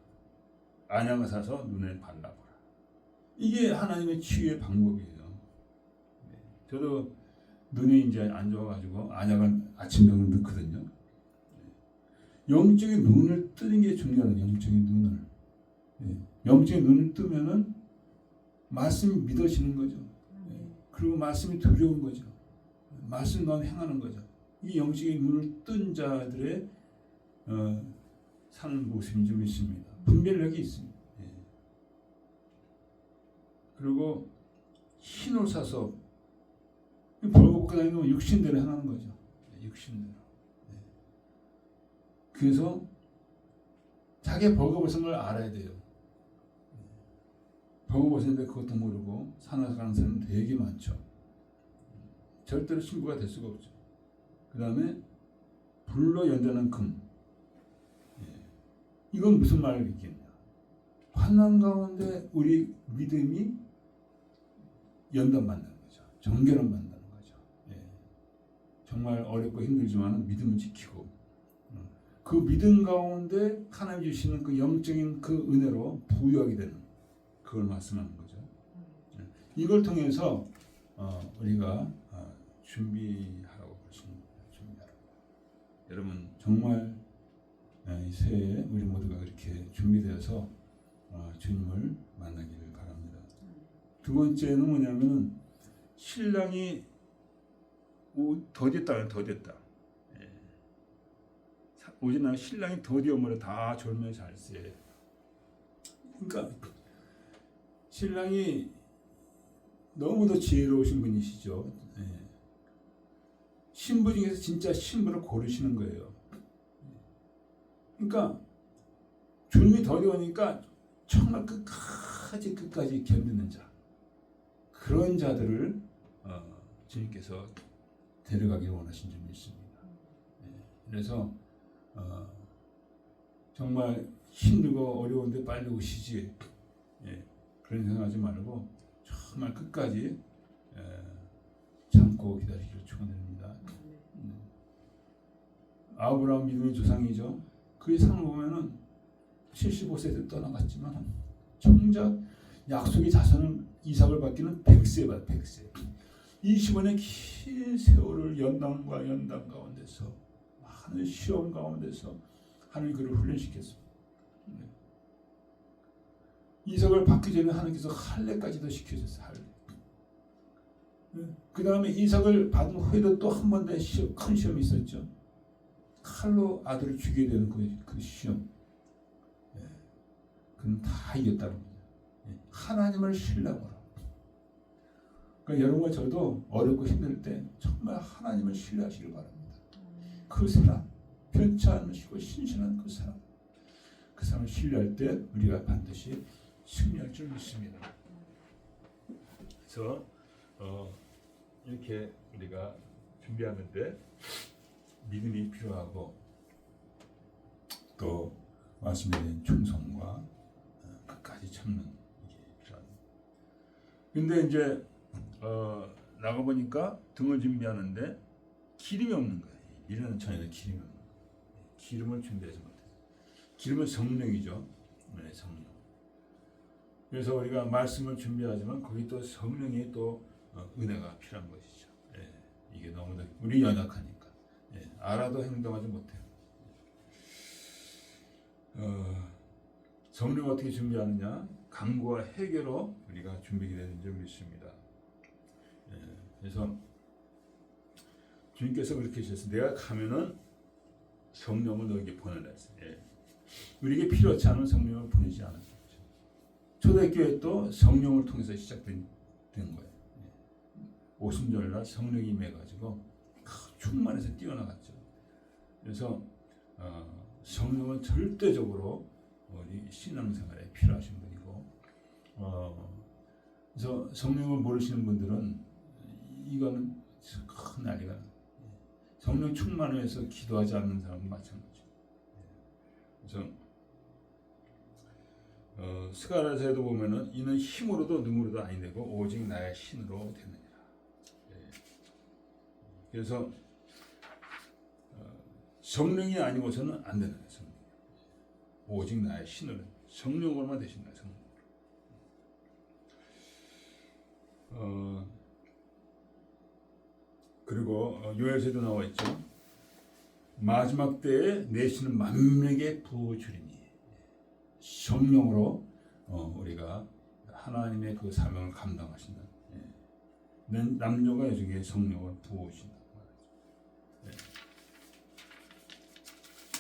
안약을 사서 눈에 발라보라. 이게 하나님의 치유의 방법이에요. 저도 눈이 이제 안 좋아가지고 안약을 아침병을 넣거든요. 영적인 눈을 뜨는 게 중요하다. 영적인 눈을. 영적인 눈을 뜨면은 말씀이 믿어지는 거죠. 그리고 말씀이 두려운 거죠. 말씀 넌 행하는 거죠. 이 영적인 눈을 뜬 자들의 사는 모습인 줄 믿습니다. 분별력이 있습니다. 그리고 흰옷 사서 벌거벗고 다니는 건 육신대로 행하는 거죠. 육신대로. 그래서 자기 벌거벗은 걸 알아야 돼요. 벌거벗었는데 그것도 모르고 살아가는 사람은 되게 많죠. 절대로 신부가 될 수가 없죠. 그 다음에 불로 연다는 금. 이건 무슨 말을 있겠냐. 환난 가운데 우리 믿음이 연단받는 거죠. 정결을 받는 거죠. 정말 어렵고 힘들지만 믿음을 지키고 그 믿음 가운데 하나님 주시는 그 영적인 그 은혜로 부유하게 되는 그걸 말씀하는 거죠. 이걸 통해서 우리가 준비하라고 그러십니다. 준비하라고. 여러분 정말 이 새해 우리 모두가 그렇게 준비되어서 주님을 만나기를 바랍니다. 두 번째는 뭐냐면은 신랑이 더 됐다. 오지나 신랑이 더디어머려 다 졸며 잘세. 그러니까 신랑이 너무도 지혜로우신 분이시죠. 신부 중에서 진짜 신부를 고르시는 거예요. 그러니까 주님이 더디오니까 정말 끝까지 견디는 자, 그런 자들을 주님께서 데려가기를 원하신 줄 믿습니다. 그래서 정말 힘들고 어려운데 빨리 오시지, 그런 생각하지 말고 정말 끝까지 참고 기다리기를 축원드립니다. 아브라함 믿음의 조상이죠. 그의 삶을 보면은 75세 때 떠나갔지만 정작 약속의 자손을 이삭을 받기는 100세 받아. 100세. 25년의 긴 세월을 연단 가운데서 많은 시험 가운데서 하나님 그를 훈련시켰습니다. 이삭을 받기 전에 하나님께서 할례까지도 시켜줬어요. 할례. 그 다음에 이삭을 받은 후에도 또 한 번 더 큰 시험이 있었죠. 칼로 아들을 죽이게 되는 그 시험. 그는 다 이겼다는 거죠. 하나님을 신뢰하라. 그러니까 여러분과 저도 어렵고 힘들 때 정말 하나님을 신뢰하시길 바랍니다. 그 사람, 변치 않으시고 신실한 그 사람을 신뢰할 때 우리가 반드시 승리할 줄 믿습니다. 그래서 이렇게 우리가 준비하는데 믿음이 필요하고 또 말씀에 대한 충성과 끝까지 참는 게 필요합니다. 근데 이제 나가 보니까 등을 준비하는데 기름이 없는 거예요. 이런 천에는 기름이 없는 거예요. 기름을 준비하지 못해요. 기름은 성령이죠. 네, 성령. 그래서 우리가 말씀을 준비하지만 거기 또 성령이 또 은혜가 필요한 것이죠. 이게 너무나 우리 연약하니까 알아도 행동하지 못해요. 성령 어떻게 준비하느냐? 간구와 해결로 우리가 준비되는 줄 믿습니다. 그래서 주님께서 그렇게 하셨어요. 내가 가면은 성령을 너에게 보내라 했어요. 우리에게 필요치 않은 성령을 보내지 않았죠. 초대교회 또 성령을 통해서 시작된 거예요. 오순절날 성령이 임해가지고 충만해서 뛰어나갔죠. 그래서 성령은 절대적으로 우리 신앙생활에 필요하신 분이고 그래서 성령을 모르시는 분들은 이거는 큰 난리가 나. 성령 충만을 해서 기도하지 않는 사람은 마찬가지죠. 그래서 스가랴서에도 보면은 이는 힘으로도 능으로도 아니 되고 오직 나의 신으로 되느니라. 그래서 성령이 아니고서는 안 되는 거예요. 성령. 오직 나의 신으로 성령으로만 되신다. 성령. 그리고 요엘서에도 나와 있죠. 마지막 때에 내 신은 만민에게 부어주리니 성령으로 우리가 하나님의 그 사명을 감당하신다. 남녀가 여중에 성령을 부어주신다.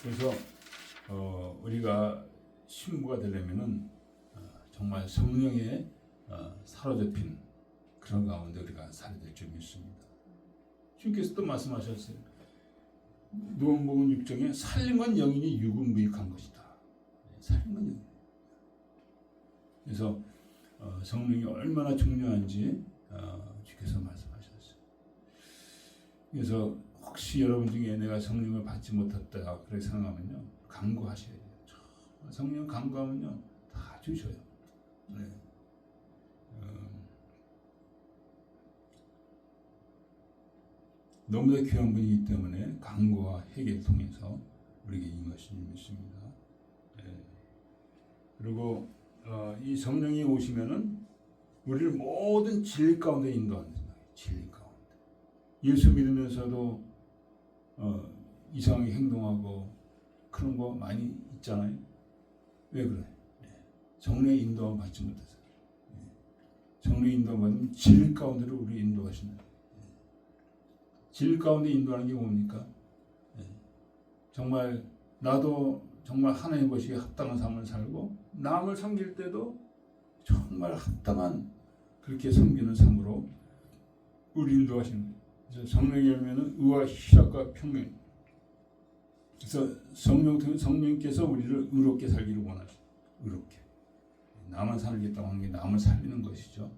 그래서 우리가 신부가 되려면은 정말 성령에 사로잡힌 그런 가운데 우리가 살아야 될 점이 있습니다. 주님께서 또 말씀하셨어요. 누가복음 6장에 살린 건 영이니 육은 무익한 것이다. 살린 건 영. 그래서 성령이 얼마나 중요한지 주께서 말씀하셨어요. 그래서 혹시 여러분 중에 내가 성령을 받지 못했다 그렇게 생각하면요, 간구하셔야 돼요. 성령 간구하면요 다 주셔요. 네. 너무나 귀한 분이기 때문에 간구와 회개를 통해서 우리에게 임하신 줄 믿습니다. 그리고 이 성령이 오시면은 우리를 모든 진리 가운데 인도한다. 진리 가운데. 예수 믿으면서도 이상하게 행동하고 그런 거 많이 있잖아요. 왜 그래? 성령의 인도함 받지 못해서. 성령의 인도함 받으면 진리 가운데로 우리 인도하신다. 질 가운데 인도하는 게 뭡니까? 정말 나도 정말 하나님 보시기에 합당한 삶을 살고 남을 섬길 때도 정말 합당한 그렇게 섬기는 삶으로 우리 인도하시는 거예요. 그래서 성령이 열면은 의와 희락과 평강. 그래서 성령께서 우리를 의롭게 살기를 원하시죠. 의롭게. 남을 살리겠다고 하는 게 남을 살리는 것이죠.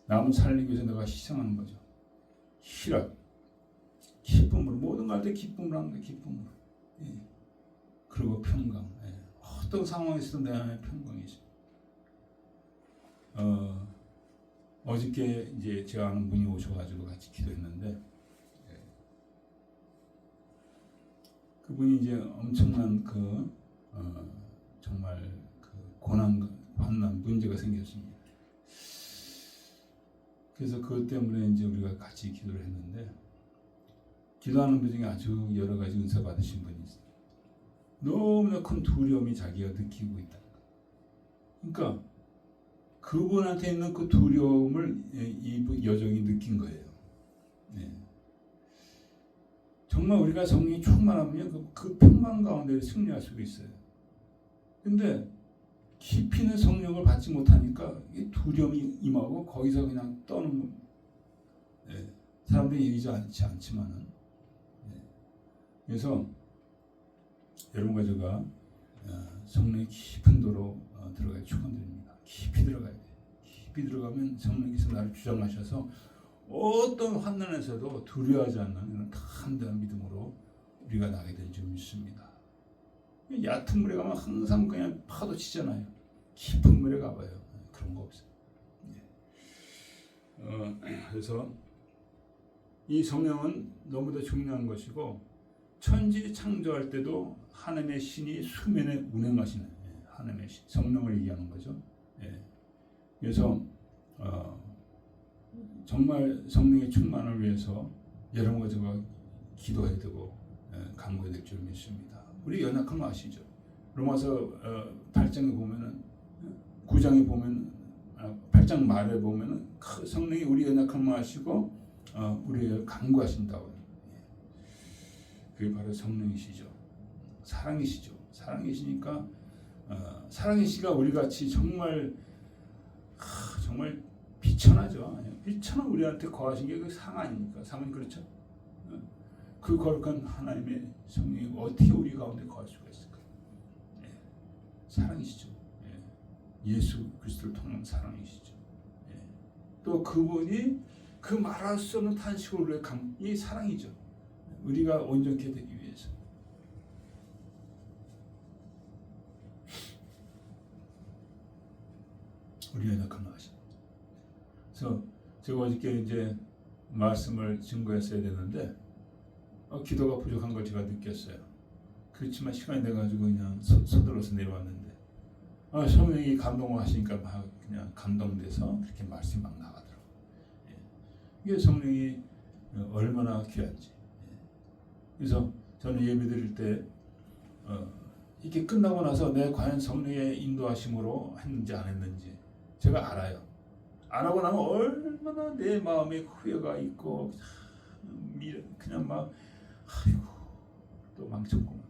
남을 살리기 위해서 내가 희생하는 거죠. 희락, 기쁨으로 모든 걸 할 때 기쁨으로 하는 거예요. 기쁨으로. 그리고 평강. 어떤 상황에서도 내 안에 평강이 있어요. 어저께 이제 제가 아는 분이 오셔가지고 같이 기도했는데 그분이 이제 엄청난 정말 고난 문제가 생겼습니다. 그래서 그것 때문에 이제 우리가 같이 기도를 했는데 기도하는 분 중에 아주 여러 가지 은사 받으신 분이 있어요. 너무나 큰 두려움이 자기가 느끼고 있다. 그러니까 그분한테 있는 그 두려움을 이 여종이 느낀 거예요. 정말 우리가 성령이 충만하면 그 평강 가운데 승리할 수가 있어요. 근데 깊이 있는 성령을 받지 못하니까 두려움이 임하고 거기서 그냥 떠는 겁니다. 사람들이 얘기하지 않지만은. 그래서 여러분과 제가 성령의 깊은 도로 들어가야 축원드립니다. 깊이 들어가야 돼요. 깊이 들어가면 성령께서 나를 주장하셔서 어떤 환난에서도 두려워하지 않는 이런 담대한 믿음으로 우리가 나게 될 줄 믿습니다. 얕은 물에 가면 항상 그냥 파도 치잖아요. 깊은 물에 가봐요. 그런 거 없어요. 그래서 이 성령은 너무도 중요한 것이고 천지 창조할 때도 하나님의 신이 수면에 운행하시는 하나님의 신, 성령을 얘기하는 거죠. 그래서 정말 성령의 충만을 위해서 여러분과 제가 기도해야 되고 간구해야 될 줄 믿습니다. 우리 연약한 거 아시죠? 로마서 8장에 보면은 9장에 보면 8장 말에 보면은 성령이 우리 연약한 거 아시고 우리를 간구하신다고. 그게 바로 성령이시죠. 사랑이시죠. 사랑이시니까 사랑이시가 우리 같이 정말 비천하죠. 비천한 우리한테 거하신 게 그 상 아닙니까? 상은 그렇죠. 그 거룩한 하나님의 성령이 어떻게 우리 가운데 거할 수가 있을까요? 사랑이시죠. 예수 그리스도를 통한 사랑이시죠. 예. 또 그분이 그 말할 수 없는 탄식으로 이 사랑이죠. 우리가 온전케 되기 위해서. 우리가 약한 것이. 그래서 제가 어저께 이제 말씀을 증거했어야 되는데 기도가 부족한 걸 제가 느꼈어요. 그렇지만 시간이 돼가지고 그냥 서둘러서 내려왔는데 성령이 감동을 하시니까 막 그냥 감동돼서 그렇게 말씀이 막 나가더라고요. 예. 이게 성령이 얼마나 귀한지. 예. 그래서 저는 예배 드릴 때 이렇게 끝나고 나서 내가 과연 성령의 인도하심으로 했는지 안 했는지 제가 알아요. 안 하고 나면 얼마나 내 마음에 후회가 있고 그냥 막 아이고 또 망쳤구나.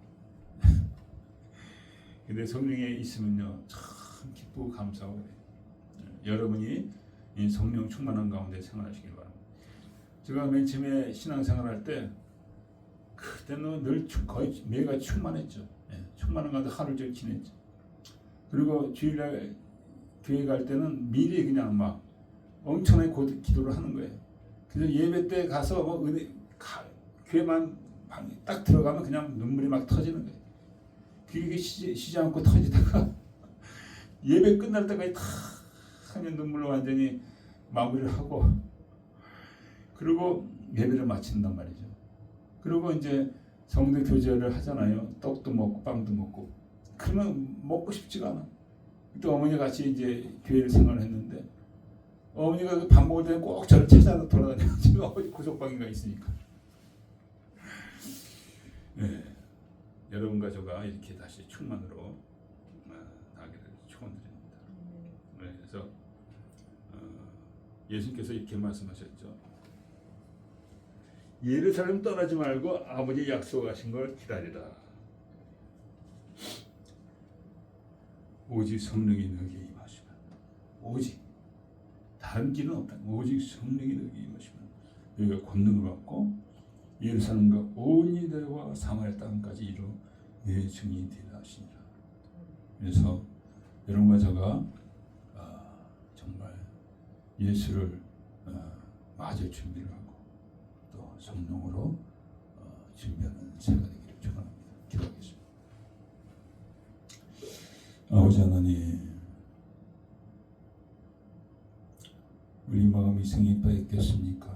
근데 성령에 있으면요 참 기쁘고 감사하고 그래요. 여러분이 이 성령 충만한 가운데 생활하시길 바랍니다. 제가 맨 처음에 신앙생활할 때 그때는 늘 거의 매가 충만했죠. 예, 충만한 가운데 하루 종일 지냈죠. 그리고 주일날 교회 갈 때는 미리 그냥 막 엄청나게 기도를 하는 거예요. 그래서 예배 때 가서 뭐 교회만 딱 들어가면 그냥 눈물이 막 터지는 거예요. 그게 쉬지 않고 터지다가 예배 끝날 때까지 다 하면 눈물로 완전히 마무리를 하고 그리고 예배를 마친단 말이죠. 그리고 이제 성도 교제를 하잖아요. 떡도 먹고 빵도 먹고 그러면 먹고 싶지가 않아. 또 어머니 같이 이제 교회를 생활했는데 어머니가 그 밥 먹을 때는 꼭 저를 찾아 돌아다녀요. 지금 어머니 구석방인가 있으니까. 네. 여러분과 저가 이렇게 다시 충만으로 나기를 축원드립니다. 네. 그래서 예수님께서 이렇게 말씀하셨죠. 예루살렘 떠나지 말고 아버지 약속하신 걸 기다리라. 오직 성령이 너에게 임하시면 오직 다른 길은 없다. 오직 성령이 너에게 임하시면 너희가 권능을 받고 예루살렘과 온 유대와 사마리아 땅까지 이루 내 증인이 되리라 하시니라. 그래서 여러분과 제가 정말 예수를 맞을 준비를 하고 또 성령으로 준비하는 새가 되기를 축원합니다. 기도하겠습니다. 아버지 하나님, 우리 마음이 성이 빠있겠습니까?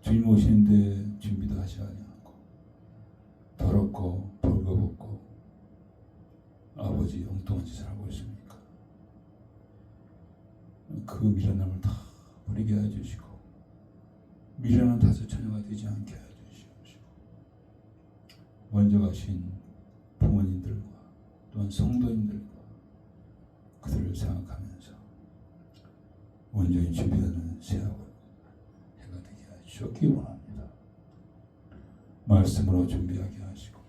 주님 오시는데 준비도 하지 아니하고 더럽고 벌거벗고 아버지 엉뚱한 짓을 하고 있습니까? 그 미련함을 다 버리게 해주시고 미련한 다섯 처녀가 되지 않게 해주시옵시고 먼저 가신 부모님들과 또한 성도님들과 그들을 생각하면서 온전히 준비하는 새하고 해가 되게 하시옵기 원합니다. 말씀으로 준비하게 하시고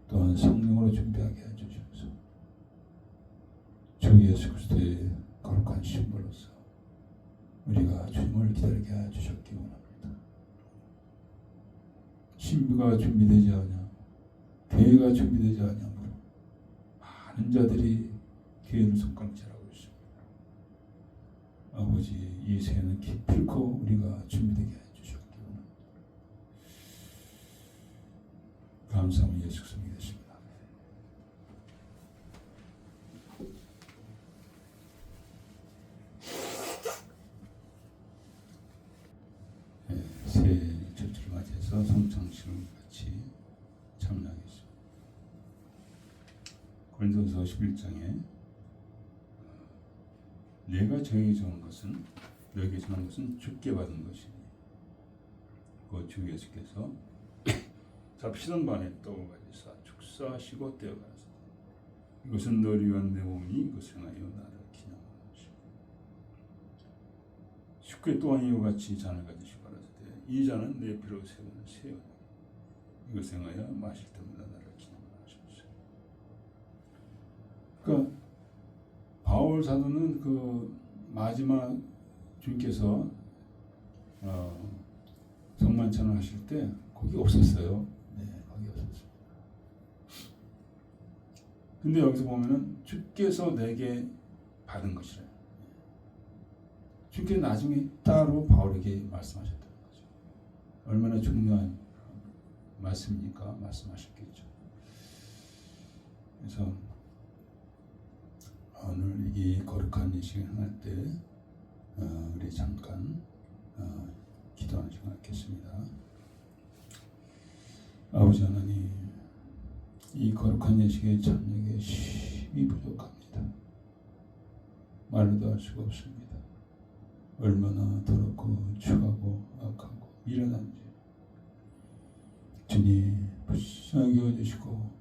또한 성령으로 준비하게 해주셔서 주 예수 그리스도의 거룩한 신부로서 우리가 주님을 기다리게 해주셨기 원합니다. 신부가 준비되지 않아 교회가 준비되지 않으므로 많은 자들이 교회를 손가락질하고 있습니다. 아버지, 이 새해는 기필코 우리가 준비되게 해주셨기 원합니다. 감사합니다. 예수 그리스도 믿습니다. 네, 새해 절주를 맞이해서 성창식을 같이 참여하겠습니다. 고린도서 11장에 내가 저에게 정한 것은 너에게 정한 것은 주께 받은 것이니 그 주 예수께서 잡시던 반에 떡을 가지사 축사하시고 떼어가사 이것은 너를 위한 내 몸이 이것을 행하여 나를 기념하는 것이고 쉽게 또한 이와 같이 잔을 가지시고 가라사대 이 잔은 내 피로 세우는 새 언약 이것을 행하여 마실 때마다 나를 기념하는 것이옵소서. 그러니까 바울 사도는 그 마지막 주님께서 성만찬을 하실 때 거기 없었어요. 네, 거기 없었어요. 근데 여기서 보면은 주께서 내게 받은 것이래. 주께서 나중에 따로 바울에게 말씀하셨다는 거죠. 얼마나 중요한 말씀입니까? 말씀하셨겠죠. 그래서 오늘 이 거룩한 예식을 행할 때 우리 잠깐 기도하는 시간 갖겠습니다. 아버지 하나님, 이 거룩한 예식의 참여에 힘이 부족합니다. 말로도 할 수가 없습니다. 얼마나 더럽고 추하고 악하고 미련한지 주님 불쌍히 여겨주시고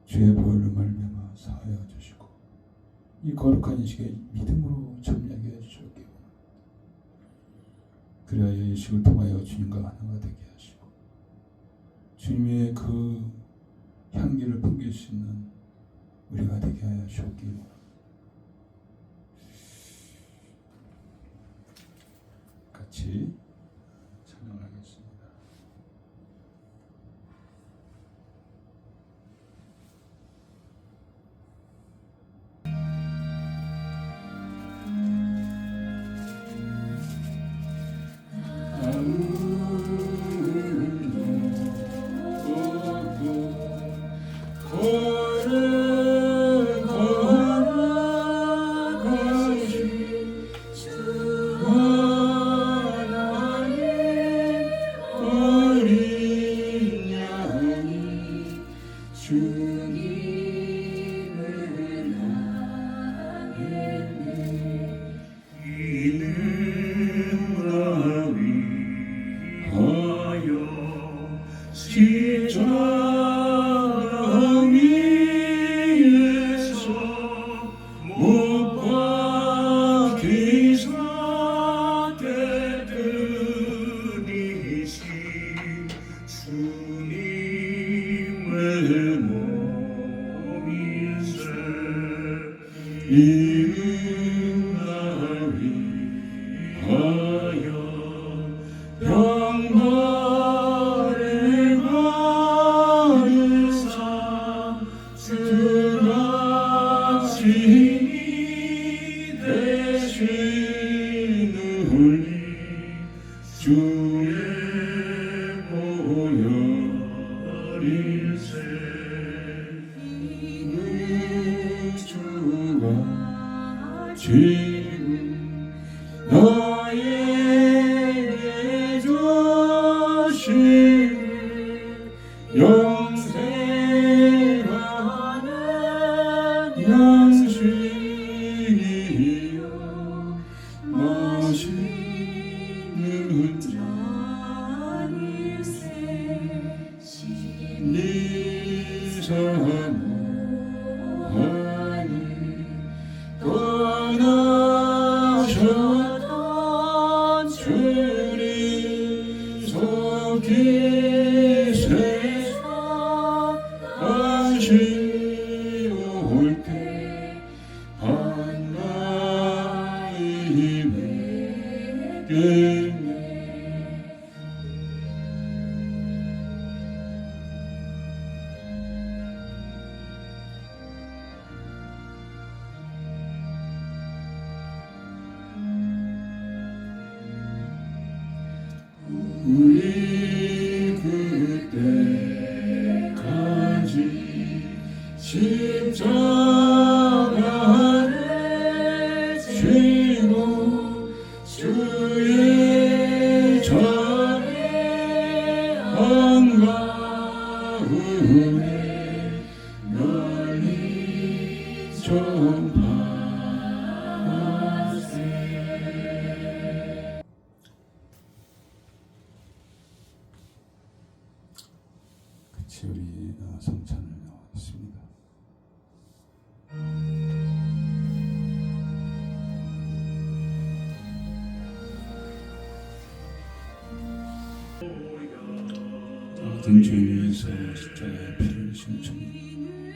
주의 보혈로 말미암아 사하여 주시고 이 거룩한 예식에 믿음으로 참여하게 해주시옵기 원합니다. 그래야 예식을 통하여 주님과 하나가 되게 하시고 주님의 그 향기를 풍길 수 있는 우리가 되게 하여 주옵기 원합니다. 같이 찬양하겠습니다. 이는 날 위하여 영광을 받으사 승하시니 되시는 우리 주의 보혈일세. 지금 너에게 주신 영생하는 양식이요 마시는 잔일세. 네 사모하는 떠나셨던 주님 속히 세상 다시올 때 한가히 뵙겠네. 우리 그때까지 십자가를 지고 주의 전에 한가운데 널리 전파하세. 같이 우리 성찬을 나왔습니다. 모든 죄 위해서 십자가에 피를 흘리신 주님,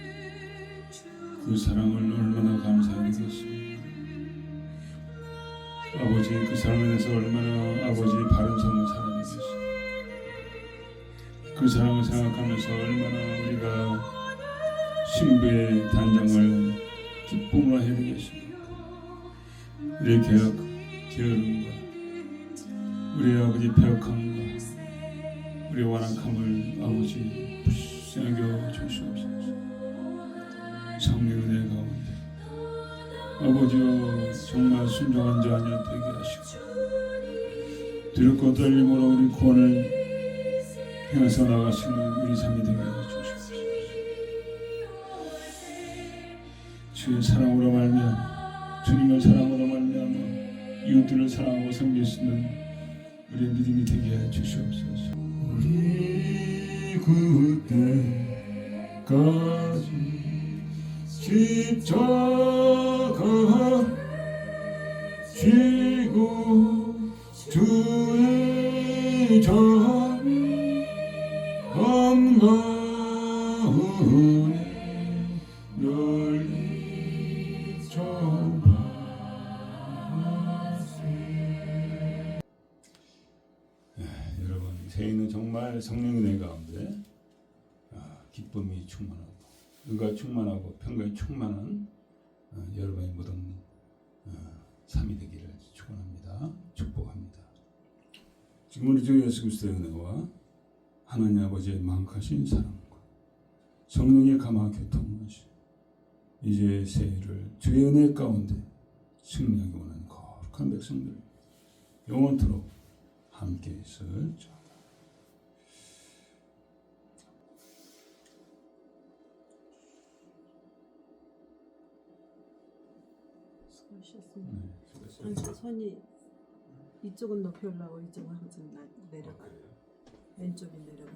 그 사랑을 얼마나 감사히 되겠습니까? 아버지, 그 사랑을 위해서 얼마나 아버지 바른 삶을 살아내겠습니까? 그 사랑을 생각하면서 얼마나 우리가 신부의 단장을 기쁨으로 해드리겠습니다. 우리의 게으름과 우리의 아버지 패역함과 우리의 완악함을 아버지 불쌍히 주시옵소서. 성령의 은혜 가운데 아버지여 정말 순종한 자녀 되게 하시고 두렵고 떨림으로 우리 구원을 행하서 나가시는 우리 삶이 되게 해주시옵소서. 주의 사랑으로 말미암아 주님을 사랑으로 말미암아 이웃들을 사랑하고 섬길 수 있는 우리의 믿음이 되게 해주시옵소서. 우리 그때까지 십자가 지고 주의 전 한가운데 널리 전하세. 여러분 새해는 정말 성령의 은혜 가운데 기쁨이 충만하고 의가 충만하고 평강이 충만한 여러분의 모든 삶이 되기를 축원합니다. 축복합니다. 지금 우리 주 예수 그리스도의 은혜와 하나님 아버지의 만카신 사랑과 성령의 감화 교통하시 이제 새해를 주의 은혜 가운데 승리하기 원하는 거룩한 백성들 영원토록 함께 있을지어다. 수고하셨습니다. 수고했어요. 항상 손이 이쪽은 높이 올라오고 이쪽은 항상 내려가. 왼쪽이 내려가.